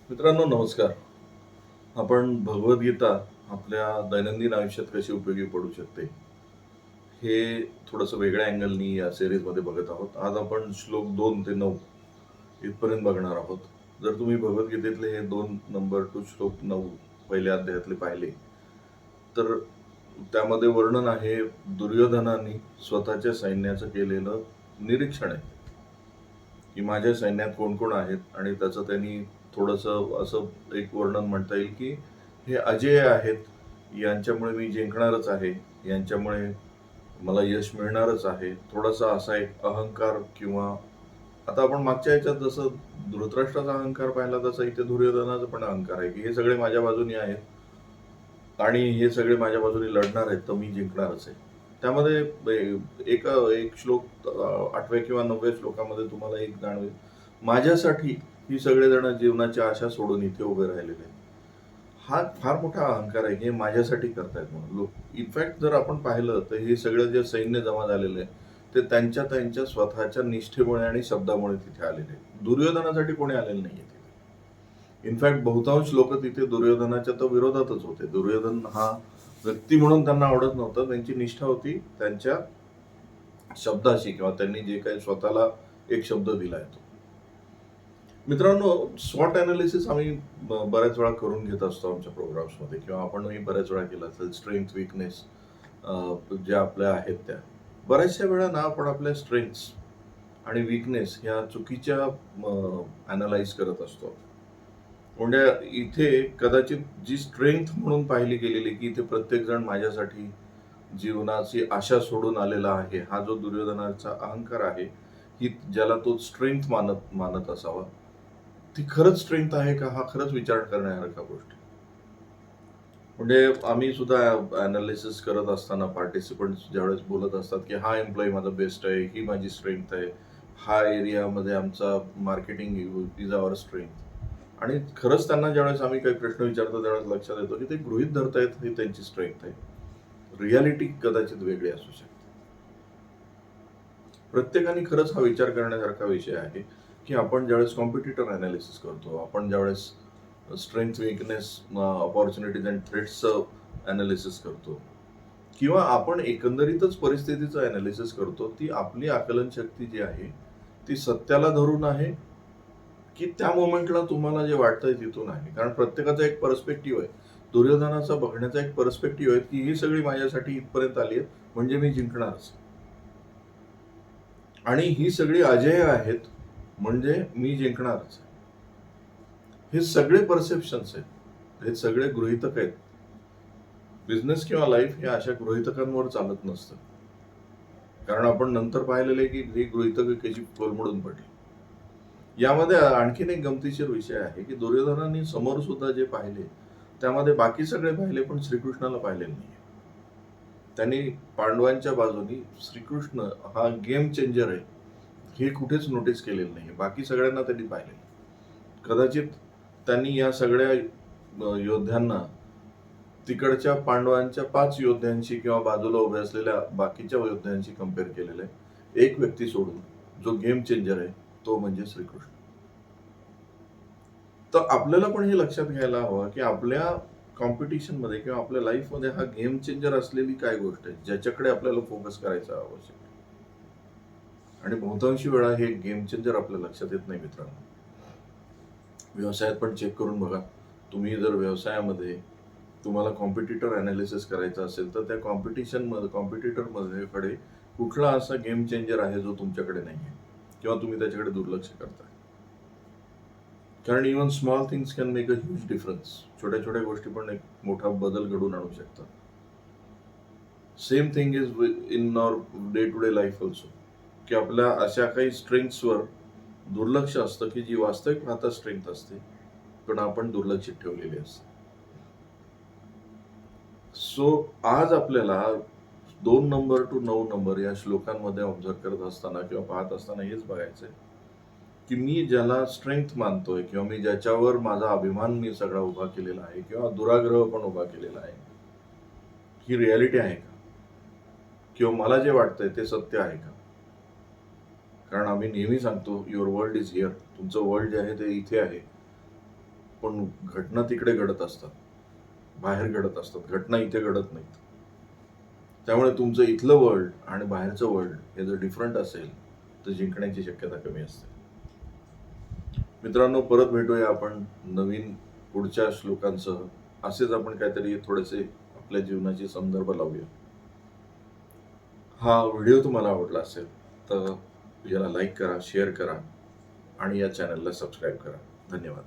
मित्रांनो नमस्कार. आपण भगवद्गीता आपल्या दैनंदिन आयुष्यात कशी उपयोगी पडू शकते, हे थोडंसं वेगळ्या अँगलनी या सीरीजमध्ये बघत आहोत. आज आपण श्लोक 2 ते 9 इथपर्यंत बघणार आहोत. जर तुम्ही भगवद्गीतेतले हे 2 नंबर टू श्लोक 9 पहिल्या अध्यायातले पाहिले, तर त्यामध्ये वर्णन आहे दुर्योधनाने स्वतःच्या सैन्याचं केलेलं निरीक्षण आहे, की माझ्या सैन्यात कोण-कोण आहेत आणि त्याचं त्यांनी थोडंसं असं एक वर्णन म्हणता येईल, की हे अजेय आहेत, यांच्यामुळे मी जिंकणारच आहे, यांच्यामुळे मला यश मिळणारच आहे. थोडासा असा एक अहंकार किंवा आता आपण मागच्या ह्याच्यात जसं धृतराष्ट्राचा अहंकार पाहिला, तसा इथे दुर्योधनाचा पण अहंकार आहे, की हे सगळे माझ्या बाजूने आहेत आणि हे सगळे माझ्या बाजूने लढणार आहेत, तर मी जिंकणारच आहे. त्यामध्ये एक श्लोक 8व्या किंवा 9व्या श्लोकामध्ये तुम्हाला एक जाणवेल, माझ्यासाठी ही सगळेजण जीवनाच्या आशा सोडून इथे उभे राहिलेले आहेत. हा फार मोठा अहंकार आहे, हे माझ्यासाठी करतायत म्हणून लोक. इनफॅक्ट जर आपण पाहिलं तर हे सगळं जे सैन्य जमा झालेलं आहे, ते त्यांच्या त्यांच्या स्वतःच्या निष्ठेमुळे आणि शब्दामुळे तिथे आलेले आहेत. दुर्योधनासाठी कोणी आलेलं नाहीये तिथे. इनफॅक्ट बहुतांश लोक तिथे दुर्योधनाच्या तर विरोधातच होते. दुर्योधन हा व्यक्ती म्हणून त्यांना आवडत नव्हतं. त्यांची निष्ठा होती त्यांच्या शब्दाशी किंवा त्यांनी जे काही स्वतःला एक शब्द दिलाय तो. मित्रांनो, स्वॉट अनालिसिस आम्ही बऱ्याच वेळा करून घेत असतो आमच्या प्रोग्राम्समध्ये किंवा आपणही बऱ्याच वेळा केला असेल. स्ट्रेंथ, वीकनेस ज्या आपल्या आहेत त्या. बऱ्याचशा वेळा ना आपण आपल्या स्ट्रेंथ्स आणि वीकनेस ह्या चुकीच्या अॅनलाइज करत असतो. म्हणजे इथे कदाचित जी स्ट्रेंथ म्हणून पाहिली गेलेली, की इथे प्रत्येकजण माझ्यासाठी जीवनाची आशा सोडून आलेला आहे. हा जो दुर्योधनाचा अहंकार आहे, की ज्याला तो स्ट्रेंथ मानत मानत असावा. ती खरंच स्ट्रेंथ आहे का? हा खरंच विचार करण्यासारखा गोष्ट आहे. म्हणजे आम्ही सुद्धा अनालिसिस करत असताना पार्टिसिपंट्स ज्यावेळेस बोलत असतात, की हा एम्प्लॉयी माझा बेस्ट आहे, ही माझी स्ट्रेंथ आहे. हा एरियामध्ये आमचा मार्केटिंग इज आवर स्ट्रेंथ. आणि खरंच त्यांना ज्यावेळेस आम्ही काही प्रश्न विचारतो त्यावेळेस लक्षात येतो, की ते गृहीत धरतायत ही त्यांची स्ट्रेंथ आहे. रियालिटी कदाचित वेगळी असू शकते. प्रत्येकाने खरंच हा विचार करण्यासारखा विषय आहे, की आपण ज्यावेळेस कॉम्पिटिटर अनालिसिस करतो, आपण ज्यावेळेस स्ट्रेंथ, वीकनेस, अपॉर्च्युनिटीज अँड थ्रेट्सचं अनालिसिस करतो किंवा आपण एकंदरीतच परिस्थितीचं अनालिसिस करतो, ती आपली आकलन शक्ती जी आहे, ती सत्याला धरून आहे, की त्या मोमेंटला तुम्हाला जे वाटतंय तिथून आहे. कारण प्रत्येकाचा एक पर्स्पेक्टिव्ह आहे. दुर्योधनाचा बघण्याचा एक पर्स्पेक्टिव्ह आहे, की ही सगळी माझ्यासाठी इथपर्यंत आली आहेत, म्हणजे मी जिंकणारच. आणि ही सगळी अजेय आहेत, म्हणजे मी जिंकणारच. हे सगळे परसेप्शन्स आहेत. हे सगळे गृहीतक आहेत. बिझनेस किंवा लाईफ हे अशा गृहीतकांवर चालत नसतं. कारण आपण नंतर पाहिलेलं आहे, की ही गृहीतकं कशी कोलमडून पडली. यामध्ये आणखीन एक गमतीशीर विषय आहे, की दुर्योधनाने समोर सुद्धा जे पाहिले, त्यामध्ये बाकी सगळे पाहिले, पण श्रीकृष्णाला पाहिलेलं नाही. त्यांनी पांडवांच्या बाजूनी श्रीकृष्ण हा गेम चेंजर आहे, हे कुठेच नोटीस केलेलं नाही. बाकी सगळ्यांना त्यांनी पाहिलेलं. कदाचित त्यांनी या सगळ्या योद्ध्यांना तिकडच्या पांडवांच्या 5 योद्ध्यांशी किंवा बाजूला उभे असलेल्या बाकीच्या योद्ध्यांशी कंपेअर केलेलं आहे. एक व्यक्ती सोडून जो गेम चेंजर आहे, तो म्हणजे श्रीकृष्ण. तर आपल्याला पण हे लक्षात घ्यायला हवं, की आपल्या कॉम्पिटिशनमध्ये किंवा आपल्या लाईफमध्ये हा गेम चेंजर असलेली काय गोष्ट आहे, ज्याच्याकडे आपल्याला फोकस करायचा आवश्यक आहे. आणि बहुतांशी वेळा हे गेम चेंजर आपल्या लक्षात येत नाही मित्रांनो. व्यवसायात पण चेक करून बघा. तुम्ही जर व्यवसायामध्ये तुम्हाला कॉम्पिटिटर अनालिसिस करायचं असेल, तर त्या कॉम्पिटिटरमध्ये कडे कुठला असा गेम चेंजर आहे जो तुमच्याकडे नाही आहे किंवा तुम्ही त्याच्याकडे दुर्लक्ष करताय. कारण even small things can make a huge difference. छोट्या-छोट्या गोष्टी पण एक मोठा बदल घडवून आणू शकतात. Same thing is in our day to day life also, की आपल्या अशा काही स्ट्रेंथ्सवर दुर्लक्ष असतं, की जी वास्तविक पाहता स्ट्रेंथ असते, पण आपण दुर्लक्षित ठेवलेली असते. सो आज आपल्याला 2 नंबर टू 9 नंबर या श्लोकांमध्ये ऑब्झर्व्ह करत असताना किंवा पाहत असताना हेच बघायचंय, की मी ज्याला स्ट्रेंथ मानतोय किंवा मी ज्याच्यावर माझा अभिमान मी सगळा उभा केलेला आहे किंवा दुराग्रह पण उभा केलेला आहे, ही रियालिटी आहे का? किंवा मला जे वाटतंय ते सत्य आहे का? कारण आम्ही नेहमी सांगतो, युअर वर्ल्ड इज हिअर. तुमचं वर्ल्ड जे आहे ते इथे आहे. पण घटना तिकडे घडत असतात, बाहेर घडत असतात, घटना इथे घडत नाहीत. त्यामुळे तुमचं इथलं वर्ल्ड आणि बाहेरचं वर्ल्ड हे जर डिफरंट असेल तर जिंकण्याची शक्यता कमी असते. मित्रांनो, परत भेटूया आपण नवीन पुढच्या श्लोकांसह. असेच आपण काहीतरी थोडेसे आपल्या जीवनाचे संदर्भ लावूया. हा व्हिडिओ तुम्हाला आवडला असेल तर याला लाईक करा, शेअर करा आणि या चॅनलला सबस्क्राईब करा. धन्यवाद.